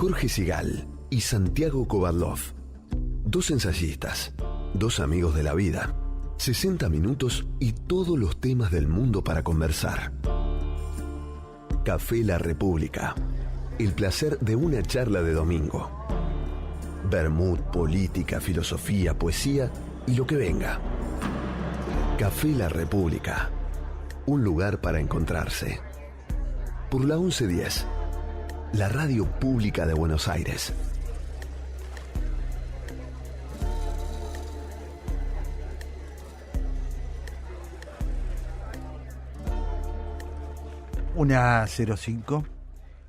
Jorge Sigal y Santiago Kovadlov. Dos ensayistas, dos amigos de la vida. 60 minutos y todos los temas del mundo para conversar. Café La República. El placer de una charla de domingo. Vermut, política, filosofía, poesía y lo que venga. Café La República. Un lugar para encontrarse. Por la 1110. La radio pública de Buenos Aires. Una 05,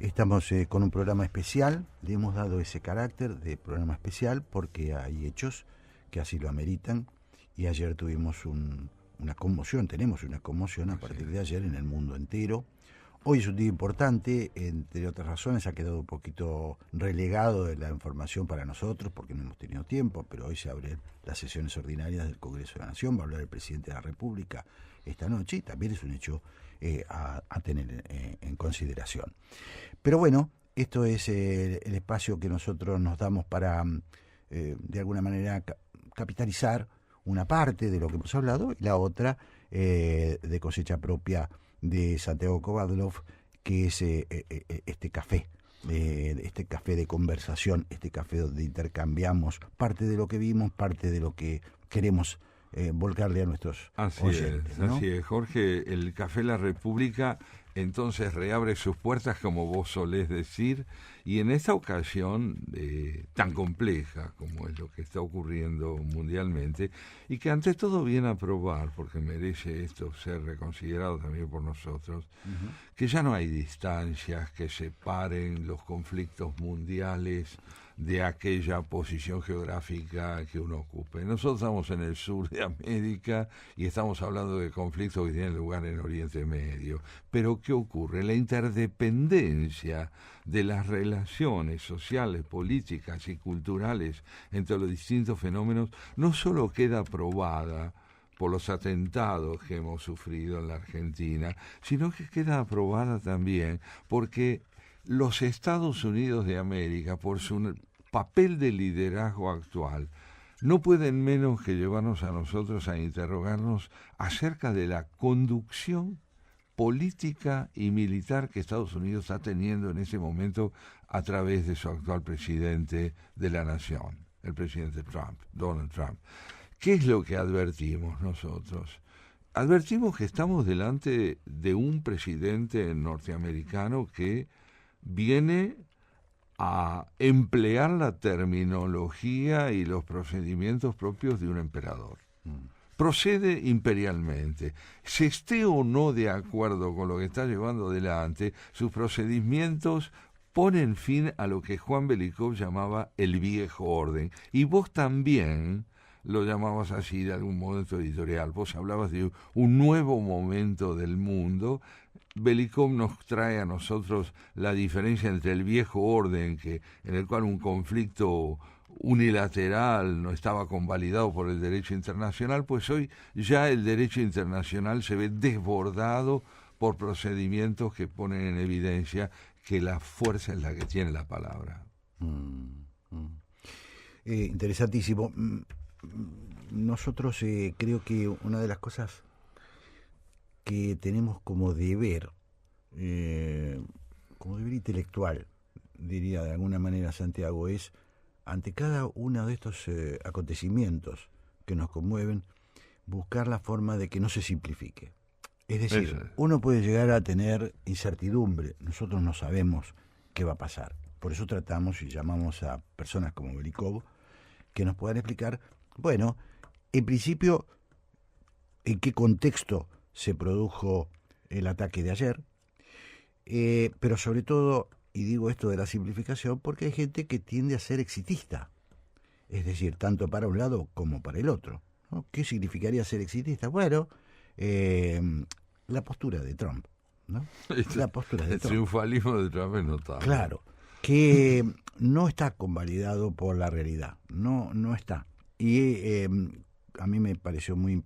estamos con un programa especial, le hemos dado ese carácter de programa especial porque hay hechos que así lo ameritan y ayer tuvimos una conmoción, tenemos una conmoción a partir de ayer en el mundo entero. Hoy es un día importante, entre otras razones ha quedado un poquito relegado de la información para nosotros porque no hemos tenido tiempo, pero hoy se abren las sesiones ordinarias del Congreso de la Nación, va a hablar el presidente de la República esta noche y también es un hecho a tener en consideración. Pero bueno, esto es el espacio que nosotros nos damos para, de alguna manera, capitalizar una parte de lo que hemos hablado y la otra de cosecha propia de Santiago Kovadlov, que es este café de conversación, este café donde intercambiamos parte de lo que vimos, parte de lo que queremos volcarle a nuestros oyentes. Así es, Jorge. El Café La República entonces reabre sus puertas, como vos solés decir, y en esta ocasión tan compleja como es lo que está ocurriendo mundialmente, y que ante todo viene a probar, porque merece esto ser reconsiderado también por nosotros, que ya no hay distancias que separen los conflictos mundiales de aquella posición geográfica que uno ocupe. Nosotros estamos en el sur de América y estamos hablando de conflictos que tienen lugar en Oriente Medio. Pero ¿qué ocurre? La interdependencia de las relaciones sociales, políticas y culturales entre los distintos fenómenos no solo queda probada por los atentados que hemos sufrido en la Argentina, sino que queda aprobada también porque los Estados Unidos de América, por su papel de liderazgo actual, no pueden menos que llevarnos a nosotros a interrogarnos acerca de la conducción política y militar que Estados Unidos está teniendo en ese momento a través de su actual presidente de la nación, el presidente Trump, Donald Trump. ¿Qué es lo que advertimos nosotros? Advertimos que estamos delante de un presidente norteamericano que viene a emplear la terminología y los procedimientos propios de un emperador. Procede imperialmente. Se esté o no de acuerdo con lo que está llevando adelante, sus procedimientos ponen fin a lo que Juan Belikov llamaba el viejo orden. Y vos también lo llamabas así de algún modo en tu editorial. Vos hablabas de un nuevo momento del mundo. Belikov nos trae a nosotros la diferencia entre el viejo orden, en el cual un conflicto unilateral no estaba convalidado por el derecho internacional, pues hoy ya el derecho internacional se ve desbordado por procedimientos que ponen en evidencia que la fuerza es la que tiene la palabra. Interesantísimo. Nosotros creo que una de las cosas que tenemos como deber intelectual, diría de alguna manera Santiago, es ante cada uno de estos acontecimientos que nos conmueven, buscar la forma de que no se simplifique. Es decir, uno puede llegar a tener incertidumbre, nosotros no sabemos qué va a pasar. Por eso tratamos y llamamos a personas como Belikov que nos puedan explicar, bueno, en principio, en qué contexto se produjo el ataque de ayer, pero sobre todo, y digo esto de la simplificación, porque hay gente que tiende a ser exitista, es decir, tanto para un lado como para el otro, ¿no? ¿Qué significaría ser exitista? Bueno, la postura de Trump, ¿no? La postura de el Trump. triunfalismo de Trump es notable. Claro, que no está convalidado por la realidad, no está. Y a mí me pareció muy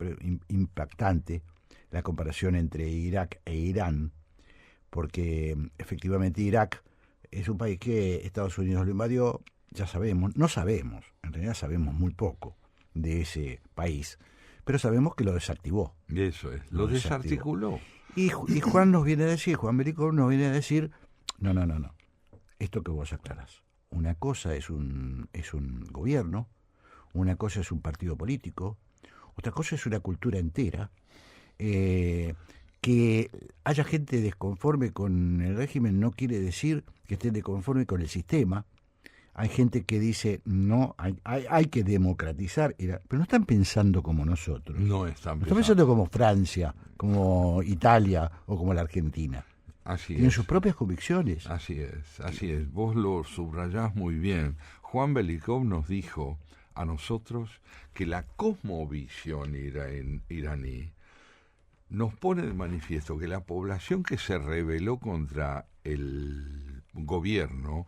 impactante la comparación entre Irak e Irán, porque efectivamente Irak es un país que Estados Unidos lo invadió, ya sabemos, no sabemos, en realidad sabemos muy poco de ese país, pero sabemos que lo desactivó. Eso es, lo desarticuló. Y Juan nos viene a decir, Juan Belicov nos viene a decir, no, esto que vos aclarás. Una cosa es un gobierno, una cosa es un partido político, otra cosa es una cultura entera. Que haya gente desconforme con el régimen no quiere decir que esté desconforme con el sistema. Hay gente que dice, no, hay que democratizar, pero no están pensando como nosotros. No están pensando como Francia, como Italia o como la Argentina. Así Tienen sus propias convicciones. Así es. Vos lo subrayás muy bien. Juan Belicov nos dijo a nosotros que la cosmovisión iraní nos pone de manifiesto que la población que se rebeló contra el gobierno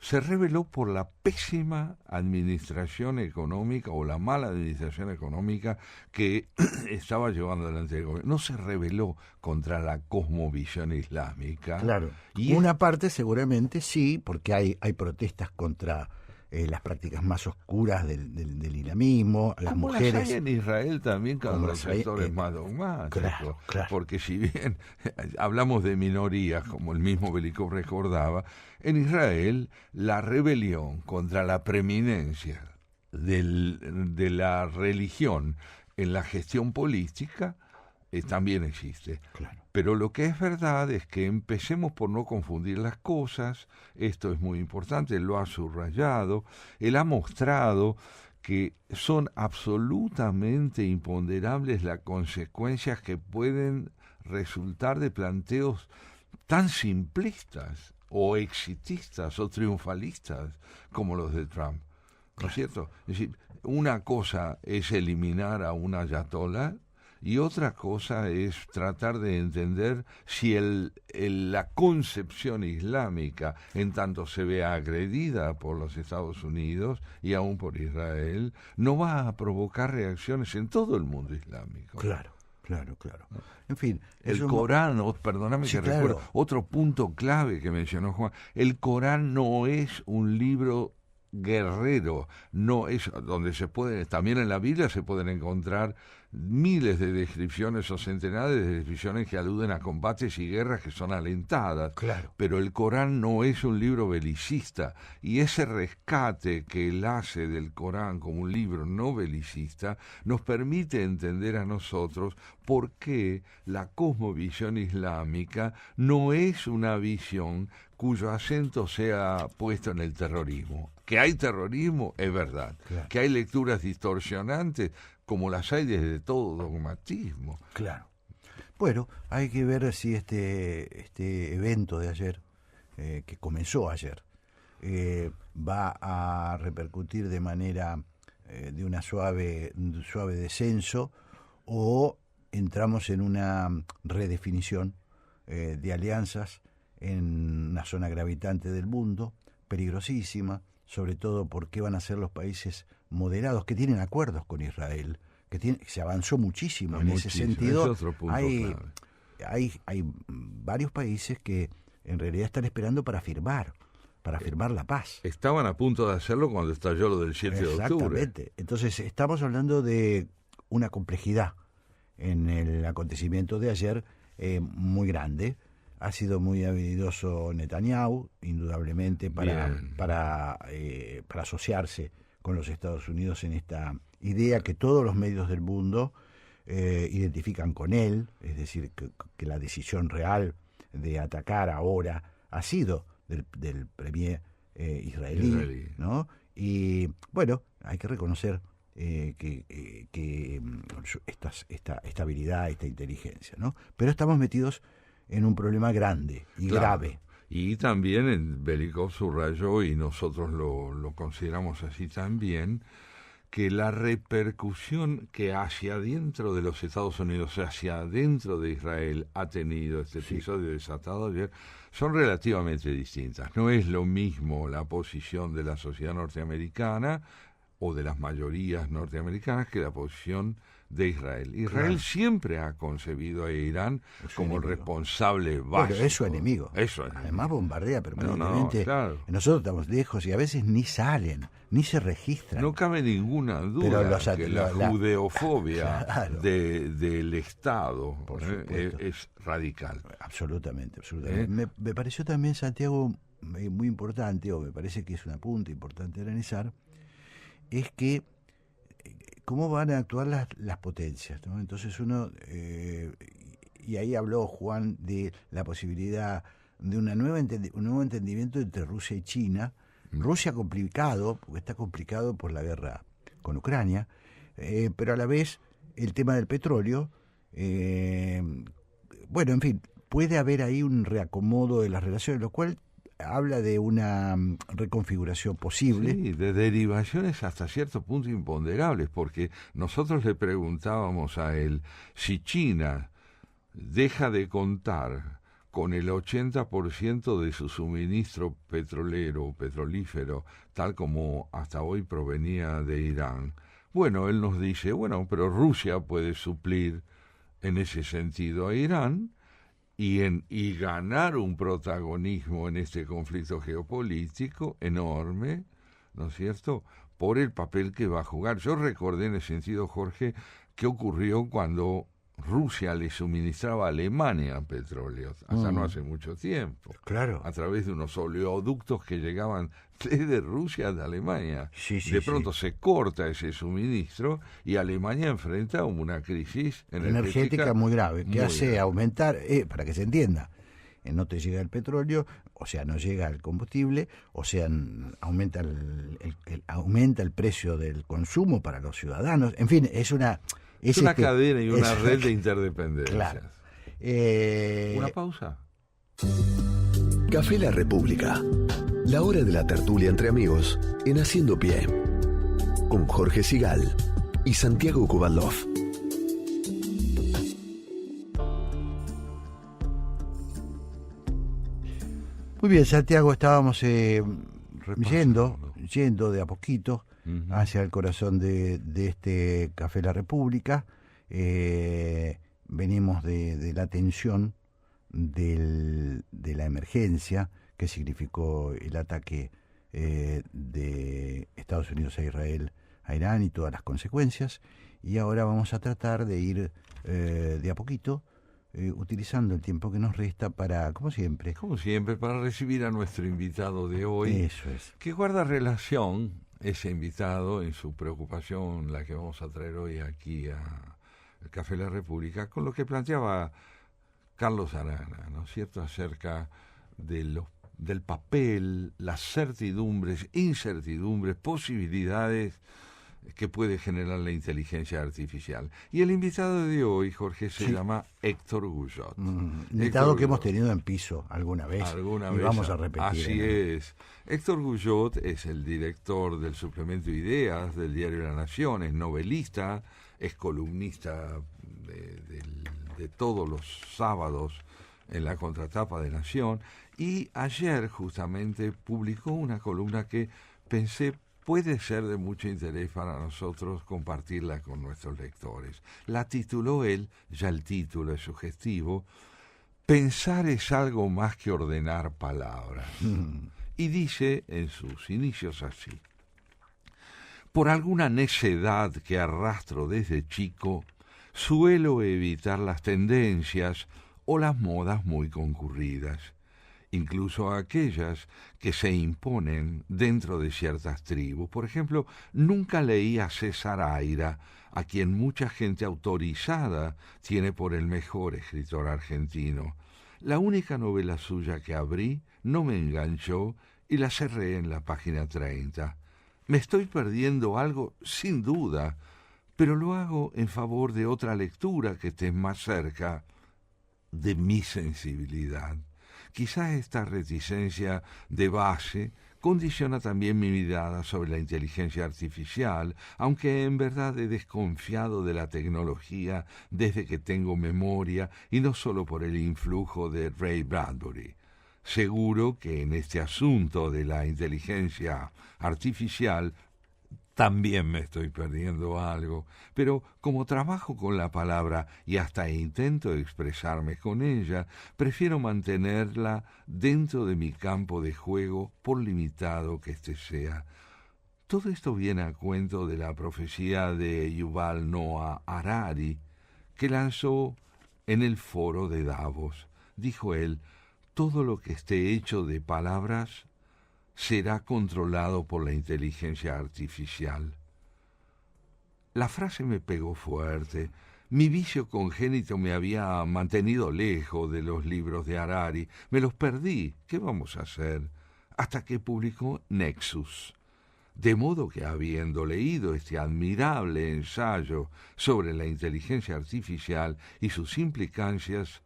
se rebeló por la pésima administración económica o la mala administración económica que estaba llevando adelante el gobierno. No se rebeló contra la cosmovisión islámica. Claro. Y una parte seguramente sí, porque hay protestas contra las prácticas más oscuras del islamismo, las como mujeres. Las hay en Israel también con los sectores más dogmáticos. Claro. Porque si bien hablamos de minorías, como el mismo Belicov recordaba, en Israel la rebelión contra la preeminencia de la religión en la gestión política también existe. Claro. Pero lo que es verdad es que empecemos por no confundir las cosas. Esto es muy importante, él lo ha subrayado, él ha mostrado que son absolutamente imponderables las consecuencias que pueden resultar de planteos tan simplistas o exitistas o triunfalistas como los de Trump, ¿no es cierto? Es decir, una cosa es eliminar a un ayatolá y otra cosa es tratar de entender si la concepción islámica, en tanto se ve agredida por los Estados Unidos y aún por Israel, no va a provocar reacciones en todo el mundo islámico. Claro. En fin. El Corán, perdóname sí, que claro. recuerdo, otro punto clave que mencionó Juan, el Corán no es un libro guerrero, no es donde se puede, también en la Biblia se pueden encontrar miles de descripciones o centenares de descripciones que aluden a combates y guerras que son alentadas, claro. Pero el Corán no es un libro belicista, y ese rescate que él hace del Corán como un libro no belicista nos permite entender a nosotros por qué la cosmovisión islámica no es una visión cuyo acento sea puesto en el terrorismo. Que hay terrorismo es verdad, claro. Que hay lecturas distorsionantes como las hay desde todo dogmatismo. Claro. Bueno, hay que ver si este evento de ayer, que comenzó ayer, va a repercutir de manera de un suave descenso, o entramos en una redefinición de alianzas en una zona gravitante del mundo, peligrosísima, sobre todo porque van a ser los países moderados que tienen acuerdos con Israel, se avanzó muchísimo en ese sentido. Es otro punto clave. Hay varios países que en realidad están esperando para firmar la paz. Estaban a punto de hacerlo cuando estalló lo del 7 de octubre. Exactamente. Entonces estamos hablando de una complejidad en el acontecimiento de ayer muy grande. Ha sido muy habilidoso Netanyahu, indudablemente, para asociarse con los Estados Unidos en esta idea que todos los medios del mundo identifican con él, es decir, que la decisión real de atacar ahora ha sido del premier israelí, ¿no? Y bueno, hay que reconocer que esta estabilidad, esta inteligencia, ¿no? Pero estamos metidos en un problema grande y grave. Y también Belicov subrayó, y nosotros lo consideramos así también, que la repercusión que hacia adentro de los Estados Unidos, hacia adentro de Israel ha tenido este episodio desatado ayer, son relativamente distintas. No es lo mismo la posición de la sociedad norteamericana o de las mayorías norteamericanas que la posición de Israel. Israel siempre ha concebido a Irán como el responsable básico. Bueno, es su enemigo. Además bombardea permanentemente. Claro. Nosotros estamos lejos y a veces ni salen, ni se registran. No cabe ninguna duda que la judeofobia del Estado es radical. Absolutamente. Me pareció también, Santiago, muy importante, o me parece que es una punta importante de analizar, es que cómo van a actuar las potencias, ¿no? Entonces uno, y ahí habló Juan de la posibilidad de un nuevo entendimiento entre Rusia y China. Rusia complicado, porque está complicado por la guerra con Ucrania, pero a la vez el tema del petróleo, bueno, en fin, puede haber ahí un reacomodo de las relaciones, lo cual habla de una reconfiguración posible. Sí, de derivaciones hasta cierto punto imponderables, porque nosotros le preguntábamos a él si China deja de contar con el 80% de su suministro petrolero o petrolífero, tal como hasta hoy provenía de Irán. Bueno, él nos dice, pero Rusia puede suplir en ese sentido a Irán, y ganar un protagonismo en este conflicto geopolítico enorme, ¿no es cierto?, por el papel que va a jugar. Yo recordé en ese sentido, Jorge, qué ocurrió cuando Rusia le suministraba a Alemania petróleo, hasta no hace mucho tiempo, claro, a través de unos oleoductos que llegaban desde Rusia a Alemania. De pronto se corta ese suministro y Alemania enfrenta una crisis energética muy grave, que hace aumentar, para que se entienda, no te llega el petróleo, o sea, no llega el combustible, o sea, aumenta el precio del consumo para los ciudadanos, en fin, es una cadena y una red de interdependencias. Claro. ¿Una pausa? Café La República. La hora de la tertulia entre amigos en Haciendo Pie. Con Jorge Sigal y Santiago Kubalov. Muy bien, Santiago, estábamos yendo de a poquito hacia el corazón de este Café La República. Venimos de la tensión de la emergencia que significó el ataque de Estados Unidos a Israel, a Irán y todas las consecuencias, y ahora vamos a tratar de ir de a poquito utilizando el tiempo que nos resta para, como siempre, para recibir a nuestro invitado de hoy. Eso es. Que guarda relación, ese invitado, en su preocupación, la que vamos a traer hoy aquí a el Café La República, con lo que planteaba Carlos Arana, ¿no es cierto?, acerca del papel, las certidumbres, incertidumbres, posibilidades que puede generar la inteligencia artificial. Y el invitado de hoy, Jorge, se llama Héctor Guyot. Invitado que hemos tenido en piso alguna vez. Y vamos a repetir. Así es. Héctor Guyot es el director del suplemento Ideas del diario La Nación, es novelista, es columnista de todos los sábados en la contratapa de Nación, y ayer justamente publicó una columna que pensé puede ser de mucho interés para nosotros compartirla con nuestros lectores. La tituló él, ya el título es sugestivo, Pensar es algo más que ordenar palabras. Y dice en sus inicios así: por alguna necedad que arrastro desde chico, suelo evitar las tendencias o las modas muy concurridas, incluso aquellas que se imponen dentro de ciertas tribus. Por ejemplo, nunca leí a César Aira, a quien mucha gente autorizada tiene por el mejor escritor argentino. La única novela suya que abrí no me enganchó y la cerré en la página 30. Me estoy perdiendo algo, sin duda, pero lo hago en favor de otra lectura que esté más cerca de mi sensibilidad. Quizá esta reticencia de base condiciona también mi mirada sobre la inteligencia artificial, aunque en verdad he desconfiado de la tecnología desde que tengo memoria, y no solo por el influjo de Ray Bradbury. Seguro que en este asunto de la inteligencia artificial también me estoy perdiendo algo, pero como trabajo con la palabra y hasta intento expresarme con ella, prefiero mantenerla dentro de mi campo de juego, por limitado que éste sea. Todo esto viene a cuento de la profecía de Yuval Noah Harari, que lanzó en el foro de Davos. Dijo él: todo lo que esté hecho de palabras será controlado por la inteligencia artificial. La frase me pegó fuerte. Mi vicio congénito me había mantenido lejos de los libros de Harari. Me los perdí. ¿Qué vamos a hacer? Hasta que publicó Nexus. De modo que, habiendo leído este admirable ensayo sobre la inteligencia artificial y sus implicancias,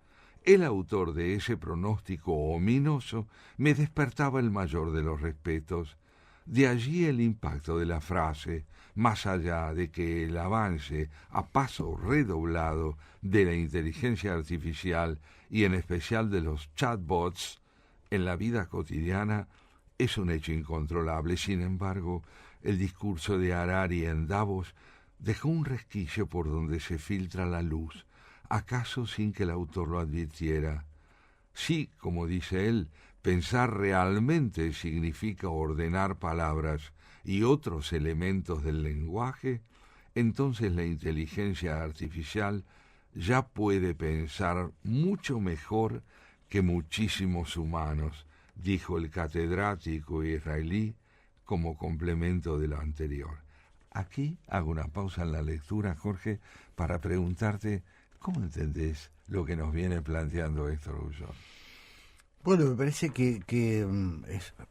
el autor de ese pronóstico ominoso me despertaba el mayor de los respetos. De allí el impacto de la frase, más allá de que el avance a paso redoblado de la inteligencia artificial y en especial de los chatbots en la vida cotidiana es un hecho incontrolable. Sin embargo, el discurso de Harari en Davos dejó un resquicio por donde se filtra la luz, acaso sin que el autor lo advirtiera. Sí, como dice él, pensar realmente significa ordenar palabras y otros elementos del lenguaje, entonces la inteligencia artificial ya puede pensar mucho mejor que muchísimos humanos, dijo el catedrático israelí como complemento de lo anterior. Aquí hago una pausa en la lectura, Jorge, para preguntarte: ¿cómo entendés lo que nos viene planteando Héctor Gullón? Bueno, me parece que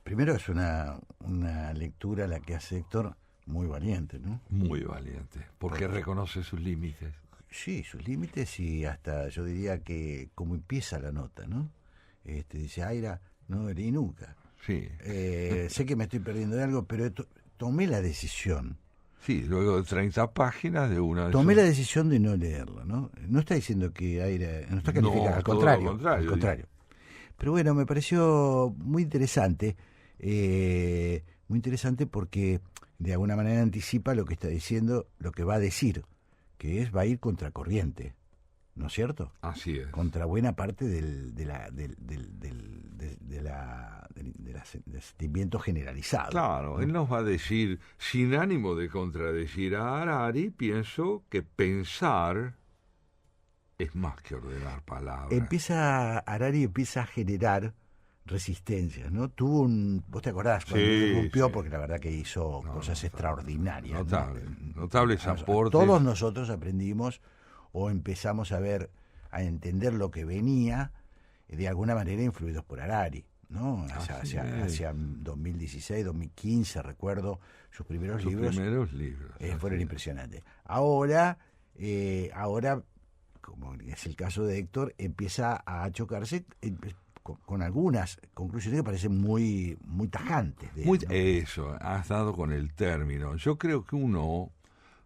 primero es una lectura la que hace Héctor muy valiente, ¿no? Muy valiente, porque reconoce sus límites. Sí, sus límites, y hasta yo diría que como empieza la nota, ¿no? Dice: Aira, no leí nunca. Sí. Sé que me estoy perdiendo de algo, pero tomé la decisión. Sí, luego de 30 páginas de una... Tomé la decisión de no leerlo, ¿no? No está diciendo que Aira... No está calificando, No, al todo contrario. lo contrario. Al contrario. Pero bueno, me pareció muy interesante porque de alguna manera anticipa lo que está diciendo, lo que va a decir, que va a ir contracorriente, ¿no es cierto? Así es. Contra buena parte del sentimiento generalizado. Claro, ¿no? él nos va a decir, sin ánimo de contradecir a Harari, pienso que pensar es más que ordenar palabras. Harari empieza a generar resistencias, ¿no? ¿Vos te acordás cuando irrumpió? Sí. Porque la verdad que hizo cosas extraordinarias. Notables aportes. Todos nosotros aprendimos o empezamos a entender lo que venía, de alguna manera influidos por Harari, ¿no? Hacia 2016, 2015, recuerdo, sus primeros libros. Fueron impresionantes. Ahora, como es el caso de Héctor, empieza a chocarse con algunas conclusiones que parecen muy, muy tajantes. ¿No? Eso, has dado con el término. Yo creo que uno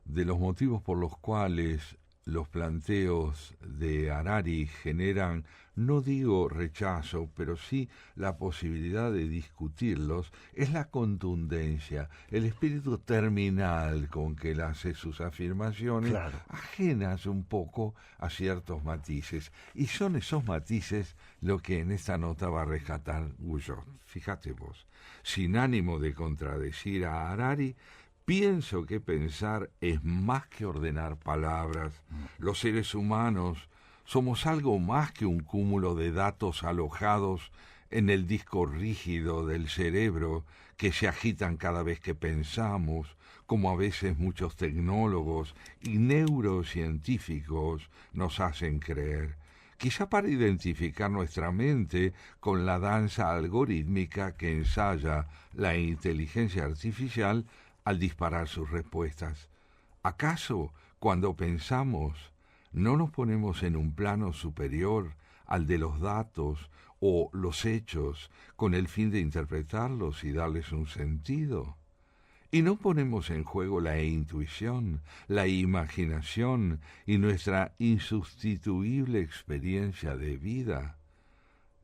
de los motivos por los cuales los planteos de Harari generan, no digo rechazo, pero sí la posibilidad de discutirlos, es la contundencia, el espíritu terminal con que él hace sus afirmaciones, claro, ajenas un poco a ciertos matices. Y son esos matices lo que en esta nota va a rescatar Gullón. Fíjate vos, sin ánimo de contradecir a Harari, pienso que pensar es más que ordenar palabras. Los seres humanos somos algo más que un cúmulo de datos alojados en el disco rígido del cerebro que se agitan cada vez que pensamos, como a veces muchos tecnólogos y neurocientíficos nos hacen creer. Quizá para identificar nuestra mente con la danza algorítmica que ensaya la inteligencia artificial al disparar sus respuestas. ¿Acaso, cuando pensamos, no nos ponemos en un plano superior al de los datos o los hechos con el fin de interpretarlos y darles un sentido? ¿Y no ponemos en juego la intuición, la imaginación y nuestra insustituible experiencia de vida?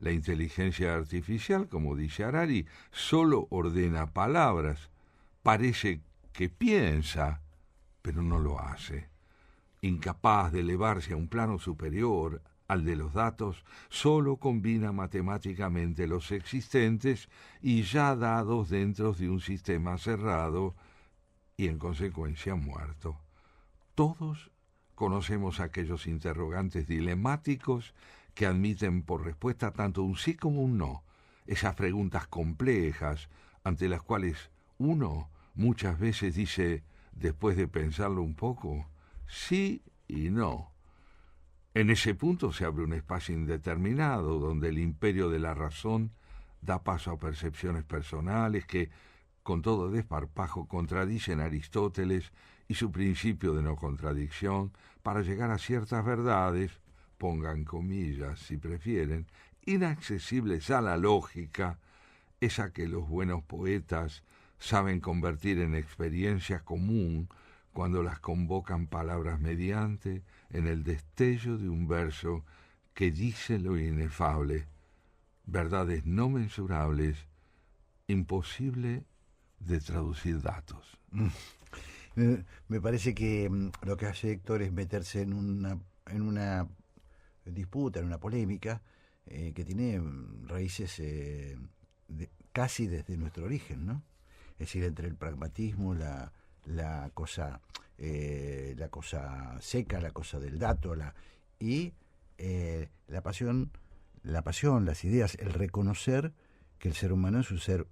La inteligencia artificial, como dice Harari, solo ordena palabras. Parece que piensa, pero no lo hace. Incapaz de elevarse a un plano superior al de los datos, solo combina matemáticamente los existentes y ya dados dentro de un sistema cerrado y en consecuencia muerto. Todos conocemos aquellos interrogantes dilemáticos que admiten por respuesta tanto un sí como un no, esas preguntas complejas ante las cuales uno muchas veces dice, después de pensarlo un poco, sí y no. En ese punto se abre un espacio indeterminado donde el imperio de la razón da paso a percepciones personales que, con todo desparpajo, contradicen a Aristóteles y su principio de no contradicción para llegar a ciertas verdades, pongan comillas si prefieren, inaccesibles a la lógica, esa que los buenos poetas saben convertir en experiencia común cuando las convocan palabras mediante en el destello de un verso que dice lo inefable, verdades no mensurables, imposible de traducir datos. Me parece que lo que hace Héctor es meterse en una disputa, en una polémica que tiene raíces casi desde nuestro origen, ¿no? Es decir, entre el pragmatismo, la cosa seca, la cosa del dato, y la pasión, las ideas, el reconocer que el ser humano es un ser,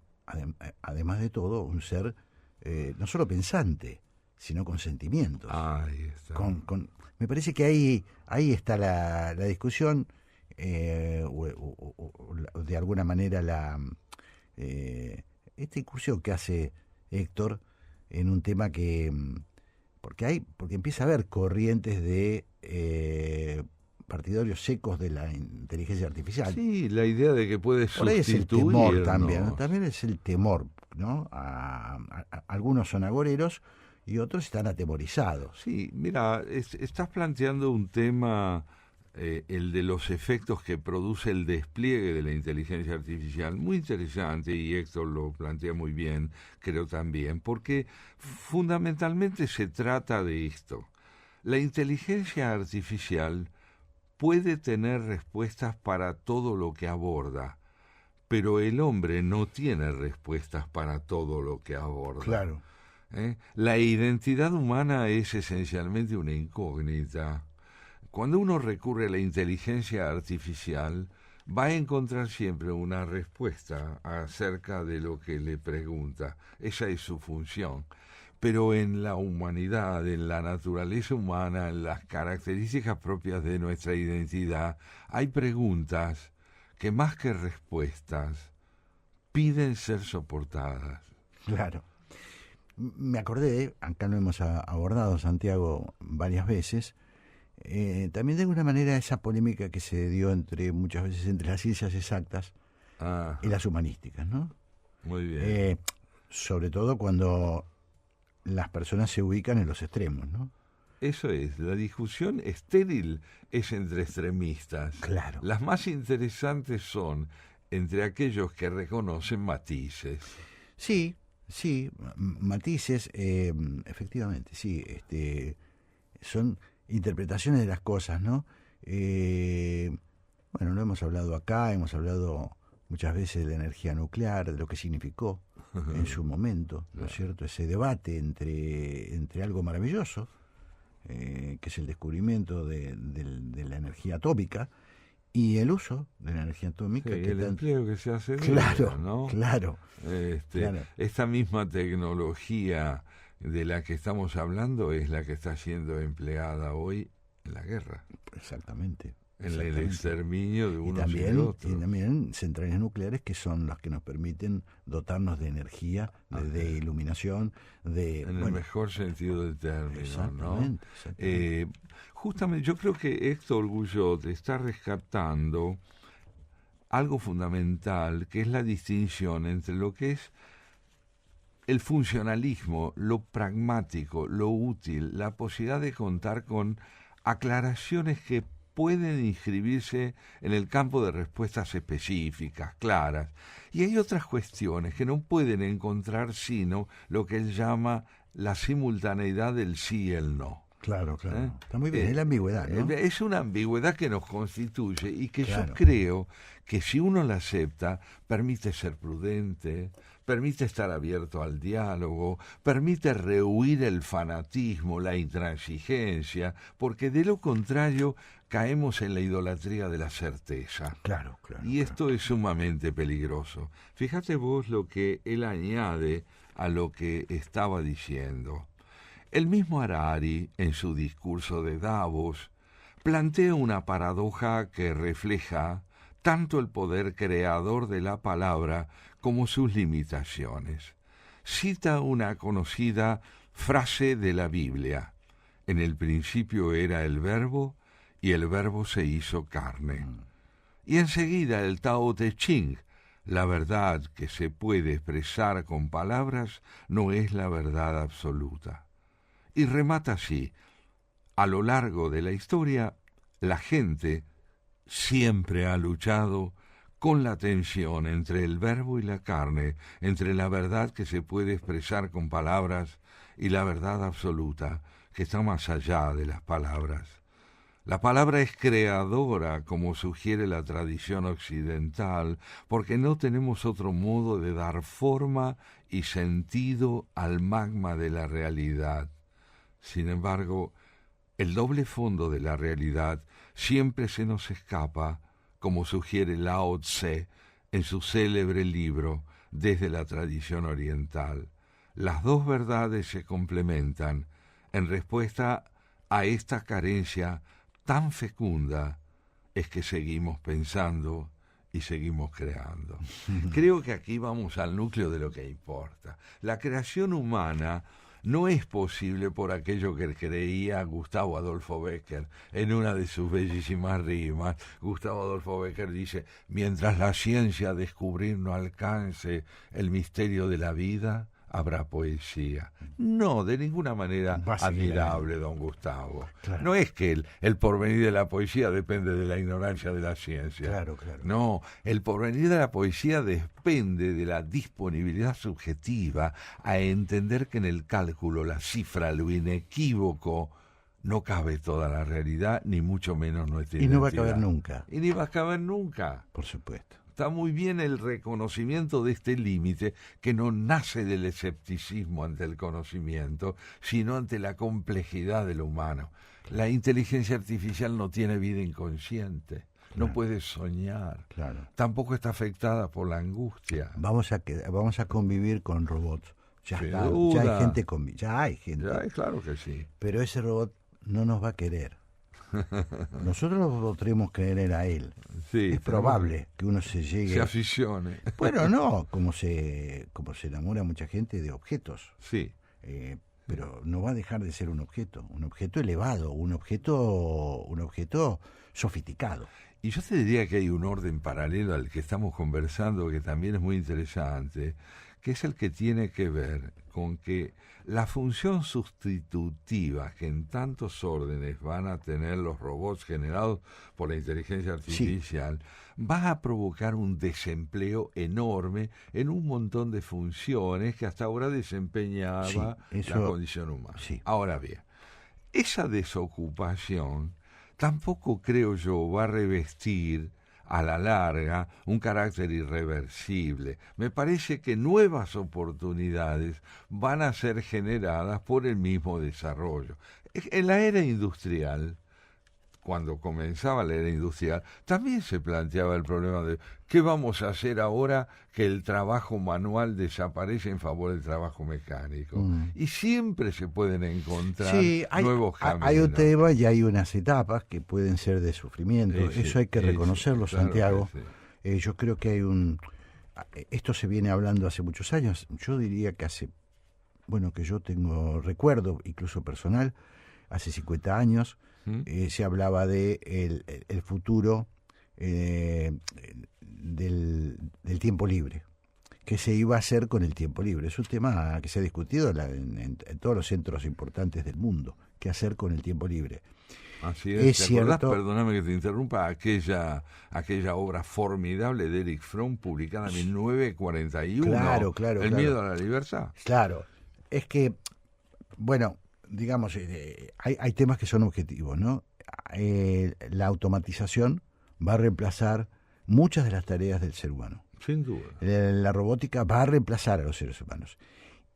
además de todo, un ser no solo pensante, sino con sentimientos. Ahí está. Me parece que ahí está la discusión, o de alguna manera esta incursión que hace Héctor en un tema porque empieza a haber corrientes de partidarios secos de la inteligencia artificial. Sí, la idea de que puede por ahí es el temor también, ¿no? También es el temor, ¿no? Algunos son agoreros y otros están atemorizados. Sí, mira, estás planteando un tema, el de los efectos que produce el despliegue de la inteligencia artificial, muy interesante, y Héctor lo plantea muy bien, creo también, porque fundamentalmente se trata de esto. La inteligencia artificial puede tener respuestas para todo lo que aborda, pero el hombre no tiene respuestas para todo lo que aborda. Claro. La identidad humana es esencialmente una incógnita. Cuando uno recurre a la inteligencia artificial, va a encontrar siempre una respuesta acerca de lo que le pregunta. Esa es su función. Pero en la humanidad, en la naturaleza humana, en las características propias de nuestra identidad, hay preguntas que más que respuestas piden ser soportadas. Claro. Me acordé, acá lo hemos abordado, Santiago, varias veces, también de alguna manera esa polémica que se dio muchas veces entre las ciencias exactas y las humanísticas, ¿no? Muy bien. Sobre todo cuando las personas se ubican en los extremos, ¿no? Eso es, la discusión estéril es entre extremistas. Claro. Las más interesantes son entre aquellos que reconocen matices. Sí, matices, efectivamente, sí, son interpretaciones de las cosas, ¿no? Bueno, lo hemos hablado acá, hemos hablado muchas veces de la energía nuclear, de lo que significó en su momento, ¿no es cierto? Ese debate entre algo maravilloso, que es el descubrimiento de la energía atómica, y el uso de la energía atómica. Sí, el empleo que se hace de claro, ella, ¿no? Claro. Esta misma tecnología de la que estamos hablando es la que está siendo empleada hoy en la guerra. Exactamente. En el exterminio de unos y de otros. Y también centrales nucleares que son las que nos permiten dotarnos de energía, de iluminación, en el mejor sentido del término, exactamente, ¿no? Exactamente. Justamente yo creo que Héctor Guyot está rescatando algo fundamental, que es la distinción entre lo que es el funcionalismo, lo pragmático, lo útil, la posibilidad de contar con aclaraciones que pueden inscribirse en el campo de respuestas específicas, claras. Y hay otras cuestiones que no pueden encontrar sino lo que él llama la simultaneidad del sí y el no. Claro, claro. Está muy bien, es la ambigüedad, ¿no? Es una ambigüedad que nos constituye y que Claro. yo creo que si uno la acepta, permite ser prudente, permite estar abierto al diálogo, permite rehuir el fanatismo, la intransigencia, porque de lo contrario caemos en la idolatría de la certeza. Claro, claro. Y esto es sumamente peligroso. Fíjate vos lo que él añade a lo que estaba diciendo. El mismo Harari, en su discurso de Davos, plantea una paradoja que refleja tanto el poder creador de la palabra como sus limitaciones. Cita una conocida frase de la Biblia: en el principio era el Verbo, y el Verbo se hizo carne. Y enseguida el Tao Te Ching: la verdad que se puede expresar con palabras no es la verdad absoluta. Y remata así: a lo largo de la historia, la gente siempre ha luchado con la tensión entre el verbo y la carne, entre la verdad que se puede expresar con palabras y la verdad absoluta, que está más allá de las palabras. La palabra es creadora, como sugiere la tradición occidental, porque no tenemos otro modo de dar forma y sentido al magma de la realidad. Sin embargo, el doble fondo de la realidad siempre se nos escapa, como sugiere Lao Tse en su célebre libro Desde la tradición oriental. Las dos verdades se complementan. En respuesta a esta carencia tan fecunda es que seguimos pensando y seguimos creando. Creo que aquí vamos al núcleo de lo que importa. La creación humana no es posible por aquello que creía Gustavo Adolfo Bécquer en una de sus bellísimas rimas. Gustavo Adolfo Bécquer dice: mientras la ciencia descubrir no alcance el misterio de la vida, habrá poesía. No, de ninguna manera admirable, don Gustavo. Claro. No es que el porvenir de la poesía depende de la ignorancia de la ciencia. Claro, claro. No, el porvenir de la poesía depende de la disponibilidad subjetiva a entender que en el cálculo, la cifra, lo inequívoco, no cabe toda la realidad, ni mucho menos nuestra identidad. Y no va a caber nunca. Y ni va a caber nunca. Por supuesto. Está muy bien el reconocimiento de este límite, que no nace del escepticismo ante el conocimiento, sino ante la complejidad de lo humano. La inteligencia artificial no tiene vida inconsciente, no puede soñar, tampoco está afectada por la angustia. Vamos a convivir con robots. Ya Sin está, duda. ya hay gente. Ya, claro que sí. Pero ese robot no nos va a querer. Nosotros lo podremos querer a él. Sí, es probable que uno se aficione. Bueno, no, como se enamora mucha gente de objetos. Sí. Pero no va a dejar de ser un objeto elevado, un objeto sofisticado. Y yo te diría que hay un orden paralelo al que estamos conversando que también es muy interesante, que es el que tiene que ver con que la función sustitutiva que en tantos órdenes van a tener los robots generados por la inteligencia artificial va a provocar un desempleo enorme en un montón de funciones que hasta ahora desempeñaba la condición humana. Sí. Ahora bien, esa desocupación tampoco, creo yo, va a revestir a la larga un carácter irreversible. Me parece que nuevas oportunidades van a ser generadas por el mismo desarrollo. En la era industrial, cuando comenzaba la era industrial, también se planteaba el problema de ¿qué vamos a hacer ahora que el trabajo manual desaparece en favor del trabajo mecánico? Y siempre se pueden encontrar nuevos caminos. Hay un tema y hay unas etapas que pueden ser de sufrimiento. Eso hay que reconocerlo, claro, Santiago. Yo creo que esto se viene hablando hace muchos años. Yo diría que que yo tengo recuerdo, incluso personal, hace 50 años, se hablaba de el futuro del tiempo libre. ¿Qué se iba a hacer con el tiempo libre? Es un tema que se ha discutido en todos los centros importantes del mundo. ¿Qué hacer con el tiempo libre? Así es. ¿Te acordás, perdóname que te interrumpa, aquella obra formidable de Erich Fromm publicada en 1941? Claro. El miedo a la libertad. Claro. Es que bueno, digamos, hay temas que son objetivos, ¿no? La automatización va a reemplazar muchas de las tareas del ser humano. Sin duda. La robótica va a reemplazar a los seres humanos.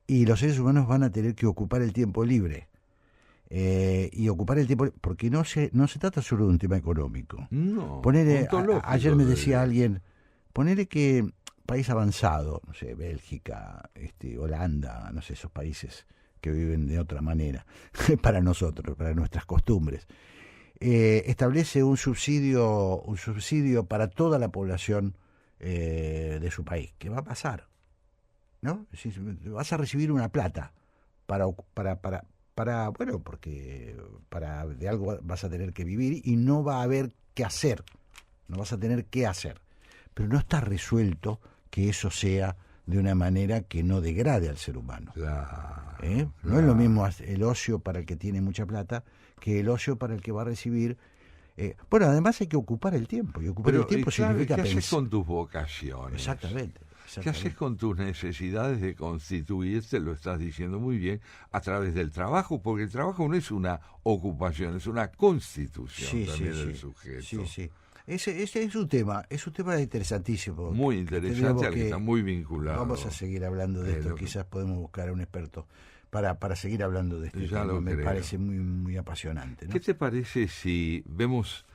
Y los seres humanos van a tener que ocupar el tiempo libre. Y ocupar el tiempo, porque no se trata solo de un tema económico. No. Ayer me decía alguien, ponele que país avanzado, no sé, Bélgica, Holanda, no sé, esos países que viven de otra manera, para nosotros, para nuestras costumbres, establece un subsidio para toda la población de su país. ¿Qué va a pasar? ¿No? Vas a recibir una plata porque de algo vas a tener que vivir y no va a haber qué hacer, no vas a tener qué hacer, pero no está resuelto que eso sea de una manera que no degrade al ser humano. Claro. No es lo mismo el ocio para el que tiene mucha plata que el ocio para el que va a recibir. Bueno, además hay que ocupar el tiempo, y ocupar el tiempo significa pensar. ¿Qué haces con tus vocaciones? Exactamente. ¿Qué haces con tus necesidades de constituirte? Lo estás diciendo muy bien, a través del trabajo, porque el trabajo no es una ocupación, es una constitución del sujeto. Sí. Ese es un tema interesantísimo. Muy interesante, al que está muy vinculado. Vamos a seguir hablando de esto, quizás podemos buscar a un experto para seguir hablando de este tema. Me parece muy, muy apasionante, ¿no? ¿Qué te parece si vemos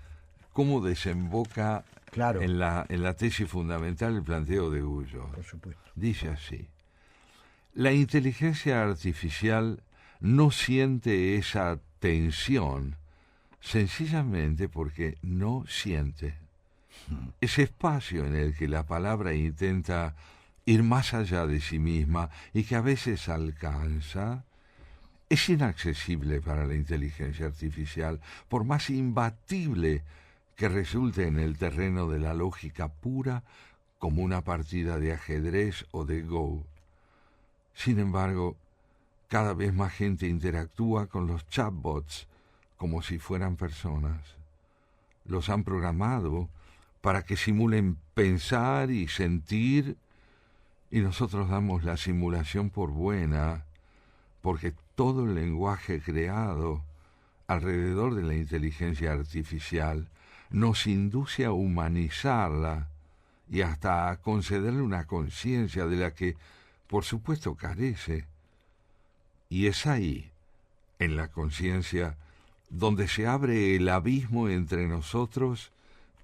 cómo desemboca en la tesis fundamental el planteo de Guyot? Por supuesto. Dice así: la inteligencia artificial no siente esa tensión sencillamente porque no siente. Ese espacio en el que la palabra intenta ir más allá de sí misma y que a veces alcanza, es inaccesible para la inteligencia artificial, por más imbatible que resulte en el terreno de la lógica pura, como una partida de ajedrez o de Go. Sin embargo, cada vez más gente interactúa con los chatbots como si fueran personas. Los han programado para que simulen pensar y sentir, y nosotros damos la simulación por buena, porque todo el lenguaje creado alrededor de la inteligencia artificial nos induce a humanizarla y hasta a concederle una conciencia de la que, por supuesto, carece. Y es ahí, en la conciencia, donde se abre el abismo entre nosotros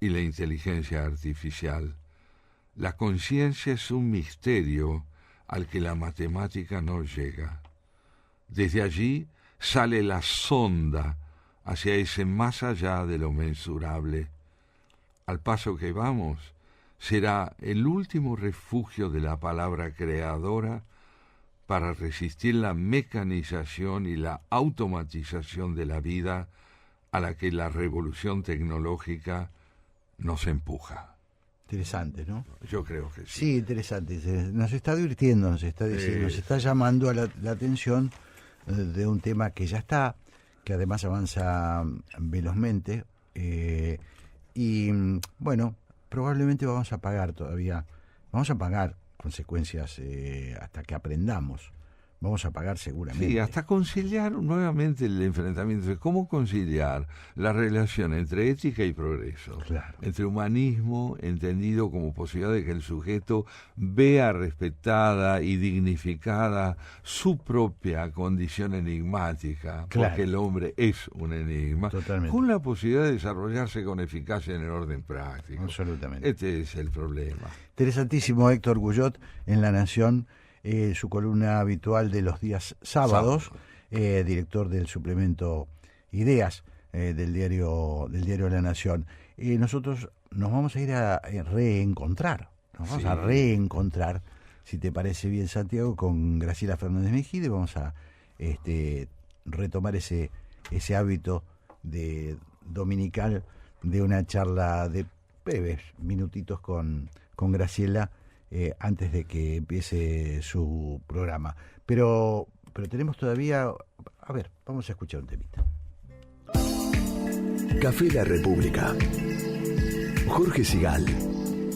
y la inteligencia artificial. La conciencia es un misterio al que la matemática no llega. Desde allí sale la sonda hacia ese más allá de lo mensurable. Al paso que vamos, será el último refugio de la palabra creadora para resistir la mecanización y la automatización de la vida a la que la revolución tecnológica nos empuja. Interesante, ¿no? Yo creo que sí. Sí, interesante. Nos está divirtiendo, nos está diciendo, nos está llamando a la atención de un tema que ya está, que además avanza velozmente, y bueno, probablemente vamos a pagar consecuencias hasta que aprendamos. Vamos a pagar seguramente. Sí, hasta conciliar nuevamente el enfrentamiento de cómo conciliar la relación entre ética y progreso, entre humanismo entendido como posibilidad de que el sujeto vea respetada y dignificada su propia condición enigmática, porque el hombre es un enigma, con la posibilidad de desarrollarse con eficacia en el orden práctico. Absolutamente. Este es el problema. Interesantísimo, Héctor Guyot, en La Nación. Su columna habitual de los días sábados, director del suplemento Ideas del diario La Nación. Nosotros nos vamos a ir a reencontrar, si te parece bien, Santiago, con Graciela Fernández Mejide. Vamos a retomar ese hábito dominical de una charla de breves minutitos con Graciela, antes de que empiece su programa. Pero tenemos todavía... A ver, vamos a escuchar un temita. Café La República. Jorge Sigal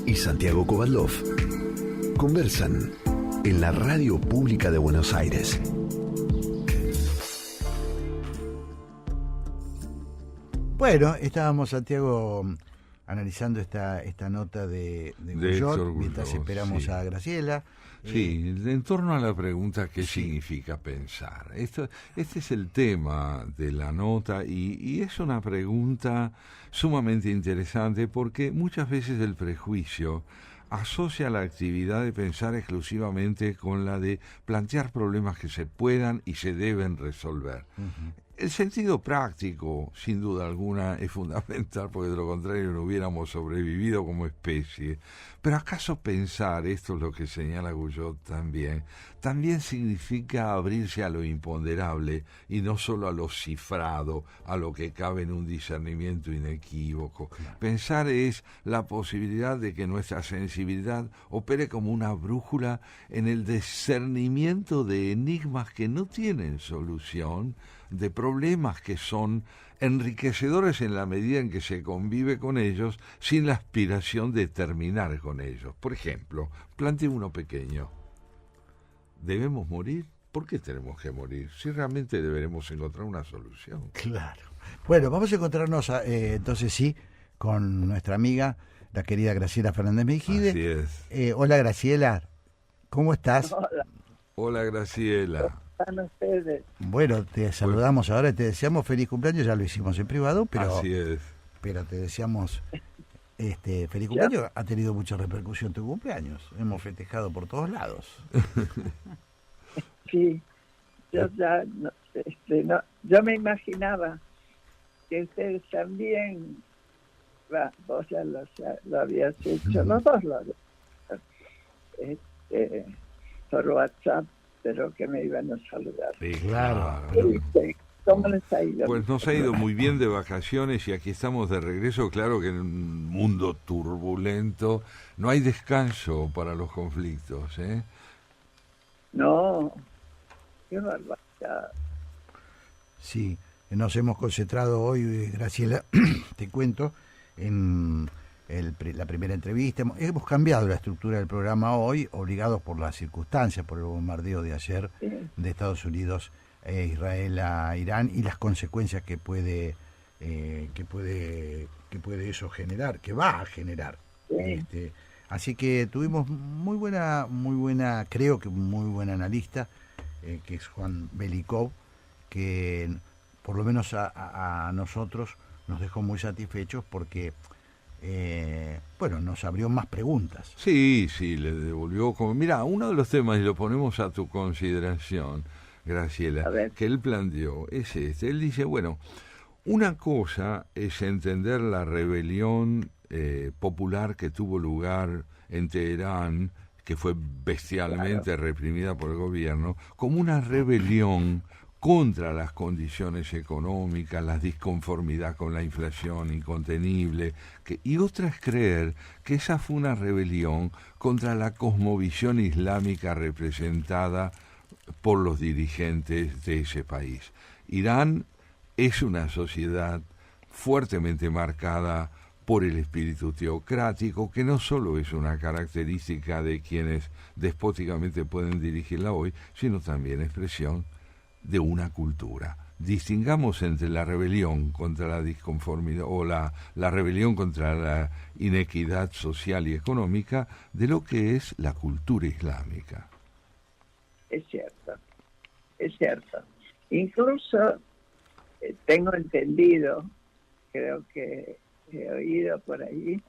y Santiago Kovadlov conversan en la radio pública de Buenos Aires. Bueno, estábamos, Santiago, analizando esta nota de Héctor Guyot, mientras Guyot, esperamos sí. a Graciela. Sí, en torno a la pregunta ¿qué significa pensar? Este es el tema de la nota y es una pregunta sumamente interesante porque muchas veces el prejuicio asocia la actividad de pensar exclusivamente con la de plantear problemas que se puedan y se deben resolver. El sentido práctico, sin duda alguna, es fundamental, porque de lo contrario no hubiéramos sobrevivido como especie. Pero ¿acaso pensar, esto es lo que señala Guyot también significa abrirse a lo imponderable y no solo a lo cifrado, a lo que cabe en un discernimiento inequívoco? Claro. Pensar es la posibilidad de que nuestra sensibilidad opere como una brújula en el discernimiento de enigmas que no tienen solución, de problemas que son enriquecedores en la medida en que se convive con ellos sin la aspiración de terminar con ellos. Por ejemplo, planteo uno pequeño. ¿Debemos morir? ¿Por qué tenemos que morir? Si realmente deberemos encontrar una solución. Claro. Bueno, vamos a encontrarnos entonces sí con nuestra amiga, la querida Graciela Fernández Mejide. Así es. Hola Graciela, ¿cómo estás? Hola Graciela. Ustedes. Bueno, te saludamos ahora y te deseamos feliz cumpleaños, ya lo hicimos en privado, pero así es. Pero te deseamos feliz cumpleaños. Ha tenido mucha repercusión tu cumpleaños, hemos festejado por todos lados. Sí, yo ya yo me imaginaba que ustedes también, vos ya lo habías hecho, los dos lo habían hecho, por WhatsApp, pero que me iban a saludar. Sí, claro. ¿Cómo les ha ido? Pues nos ha ido muy bien de vacaciones y aquí estamos de regreso. Claro que en un mundo turbulento no hay descanso para los conflictos, ¿eh? No, qué barbaridad. Sí, nos hemos concentrado hoy, Graciela, te cuento, en la primera entrevista. Hemos cambiado la estructura del programa hoy, obligados por las circunstancias, por el bombardeo de ayer de Estados Unidos e Israel a Irán y las consecuencias que puede eso generar, que va a generar. Sí. Así que tuvimos muy buena, creo que muy buen analista, que es Juan Belikov, que por lo menos a nosotros nos dejó muy satisfechos porque nos abrió más preguntas. Sí, le devolvió como... Mira, uno de los temas, y lo ponemos a tu consideración, Graciela, que él planteó, es este. Él dice, bueno, una cosa es entender la rebelión popular que tuvo lugar en Teherán, que fue bestialmente reprimida por el gobierno, como una rebelión contra las condiciones económicas, la disconformidad con la inflación incontenible, y otra es creer que esa fue una rebelión contra la cosmovisión islámica representada por los dirigentes de ese país. Irán es una sociedad fuertemente marcada por el espíritu teocrático, que no solo es una característica de quienes despóticamente pueden dirigirla hoy, sino también expresión de una cultura. Distingamos entre la rebelión contra la disconformidad o la rebelión contra la inequidad social y económica de lo que es la cultura islámica. Es cierto. Incluso tengo entendido, creo que he oído por ahí,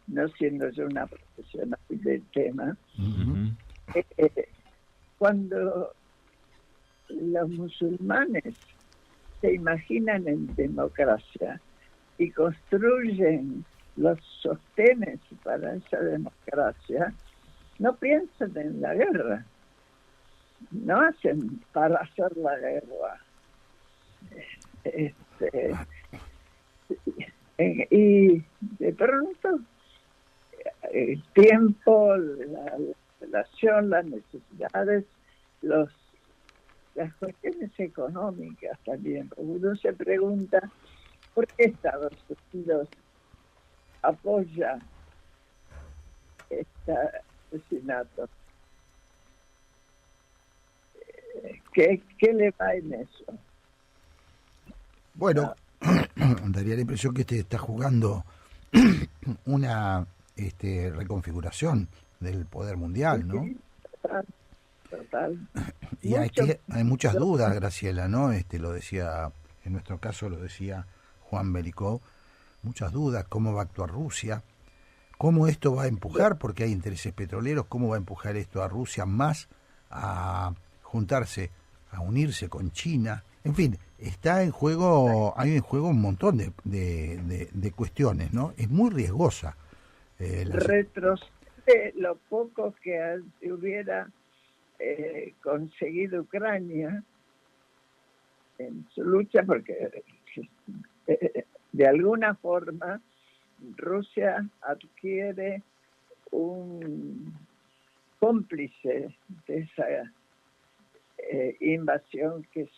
no siendo yo una profesional del tema, cuando los musulmanes se imaginan en democracia y construyen los sostenes para esa democracia, no piensan en la guerra, no hacen para hacer la guerra. Y de pronto el tiempo, la relación, las necesidades, las cuestiones económicas también. Uno se pregunta por qué Estados Unidos apoya este asesinato. ¿Qué le va en eso? Bueno, daría la impresión que está jugando una reconfiguración del poder mundial, ¿no? Sí, total, total. Y hay muchas dudas, Graciela, ¿no? Lo decía, en nuestro caso lo decía Juan Belicó, muchas dudas, cómo va a actuar Rusia, cómo esto va a empujar, porque hay intereses petroleros, cómo va a empujar esto a Rusia más a juntarse, a unirse con China, en fin, está en juego, hay en juego un montón de cuestiones, ¿no? Es muy riesgosa. Retrocede lo poco que hubiera conseguido Ucrania en su lucha, porque de alguna forma Rusia adquiere un cómplice de esa invasión que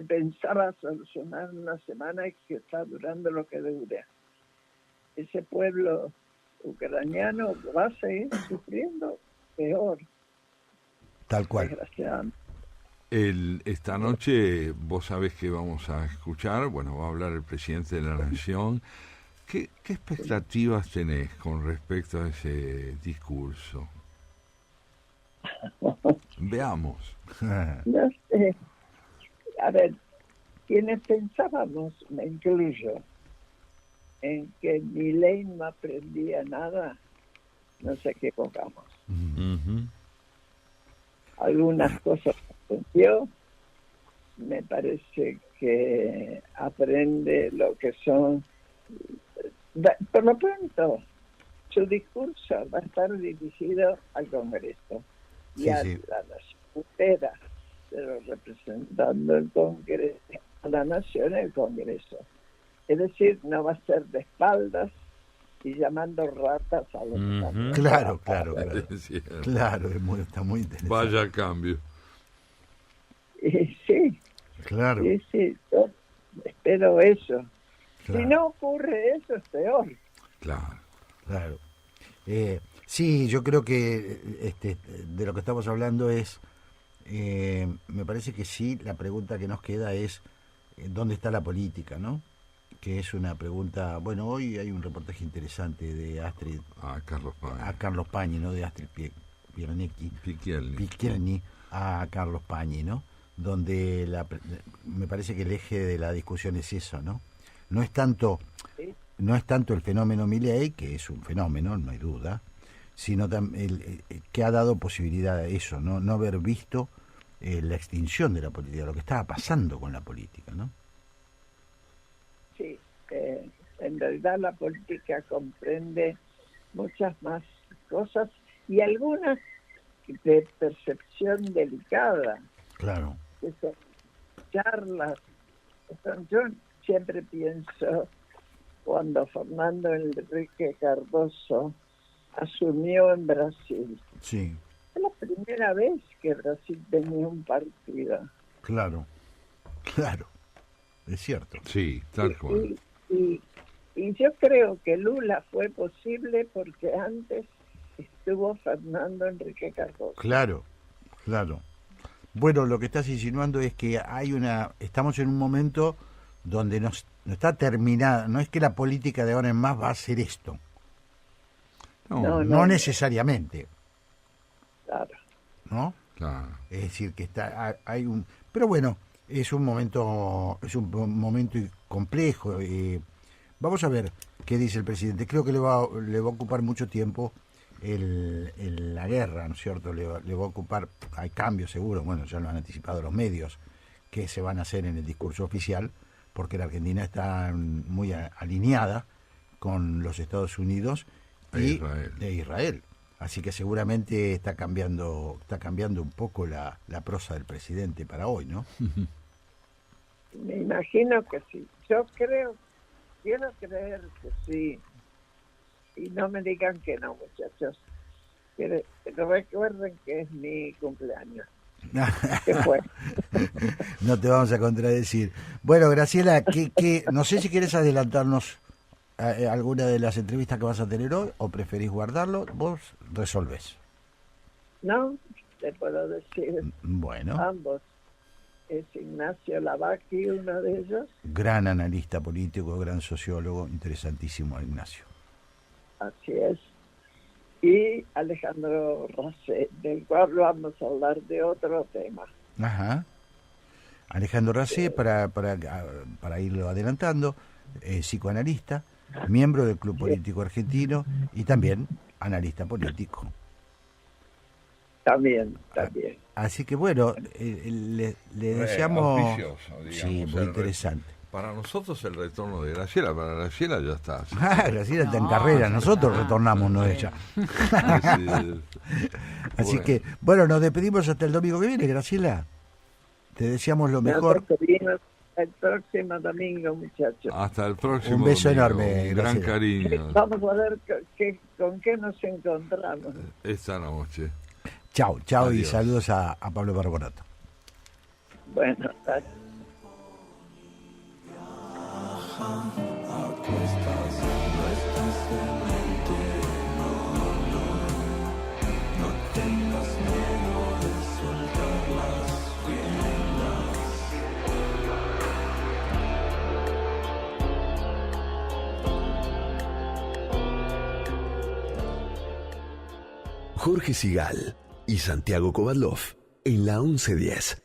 pensaba solucionar en una semana y que está durando lo que dura. Ese pueblo ucraniano va a seguir sufriendo peor. Tal cual. Desgraciadamente. Esta noche vos sabés que vamos a escuchar, bueno, va a hablar el presidente de la Nación. ¿Qué expectativas tenés con respecto a ese discurso? Veamos. No sé. A ver, quienes pensábamos, me incluyo, en que Milei no aprendía nada, nos equivocamos. Uh-huh. Algunas cosas aprendió, me parece que aprende lo que son. Por lo pronto, su discurso va a estar dirigido al Congreso y a la nación entera, pero representando el Congreso, a la nación el Congreso. Es decir, no va a ser de espaldas y llamando ratas a los Uh-huh. Claro. Claro, está muy interesante. Vaya cambio. Sí, claro. Sí, yo espero eso. Claro. Si no ocurre eso, es peor. Claro. Sí, yo creo que de lo que estamos hablando es, me parece que sí, la pregunta que nos queda es, ¿dónde está la política, no? Que es una pregunta, bueno, hoy hay un reportaje interesante de Astrid, A Carlos Pañi, ¿no? De Astrid Picchielli. Picchielli a Carlos Pañi, ¿no? Donde me parece que el eje de la discusión es eso, ¿no? No es tanto el fenómeno Milei, que es un fenómeno, no hay duda, sino que ha dado posibilidad a eso, no haber visto la extinción de la política, lo que estaba pasando con la política, ¿no? Sí, en realidad la política comprende muchas más cosas y algunas de percepción delicada. Claro. Que son charlas. Yo siempre pienso cuando Fernando Enrique Cardoso asumió en Brasil. Sí. Es la primera vez que Brasil tenía un partido. Claro. Es cierto. Sí, tal cual. Y yo creo que Lula fue posible porque antes estuvo Fernando Enrique Cardoso. Claro. Bueno, lo que estás insinuando es que estamos en un momento donde no está terminada, no es que la política de ahora en más va a hacer esto. No necesariamente. Claro. ¿No? Claro. Es decir, que hay un... Pero bueno, es un momento complejo. Vamos a ver qué dice el presidente. Creo que le va a ocupar mucho tiempo la guerra, ¿no es cierto? Le va a ocupar, hay cambios seguro, bueno, ya lo han anticipado los medios, que se van a hacer en el discurso oficial, porque la Argentina está muy alineada con los Estados Unidos y Israel. Así que seguramente está cambiando un poco la prosa del presidente para hoy, ¿no? Me imagino que sí. Quiero creer que sí. Y no me digan que no, muchachos. Pero recuerden que es mi cumpleaños. ¿Qué fue? No te vamos a contradecir. Bueno, Graciela, no sé si quieres adelantarnos alguna de las entrevistas que vas a tener hoy o preferís guardarlo. Vos resolvés. No, te puedo decir. Bueno. Ambos. es Ignacio Lavacchi, uno de ellos. Gran analista político, gran sociólogo, interesantísimo Ignacio. Así es. Y Alejandro Racé, del cual vamos a hablar de otro tema. Ajá. Alejandro Racé, para irlo adelantando, psicoanalista, miembro del Club Político Argentino y también analista político. También. Así que bueno, le deseamos... auspicioso, sí, muy interesante. Para nosotros el retorno de Graciela, para Graciela ya está. Graciela está en carrera, nosotros retornamos, no ella. Así que, bueno, nos despedimos hasta el domingo que viene, Graciela. Te deseamos lo mejor. El próximo domingo, muchachos. Hasta el próximo Un beso domingo. enorme, Un gran Graciela. cariño. Vamos a ver con qué nos encontramos. Esta noche. Chao, y Adiós. saludos a Pablo Barbonato. Bueno, Jorge Sigal y Santiago Kovadlov en la 1110.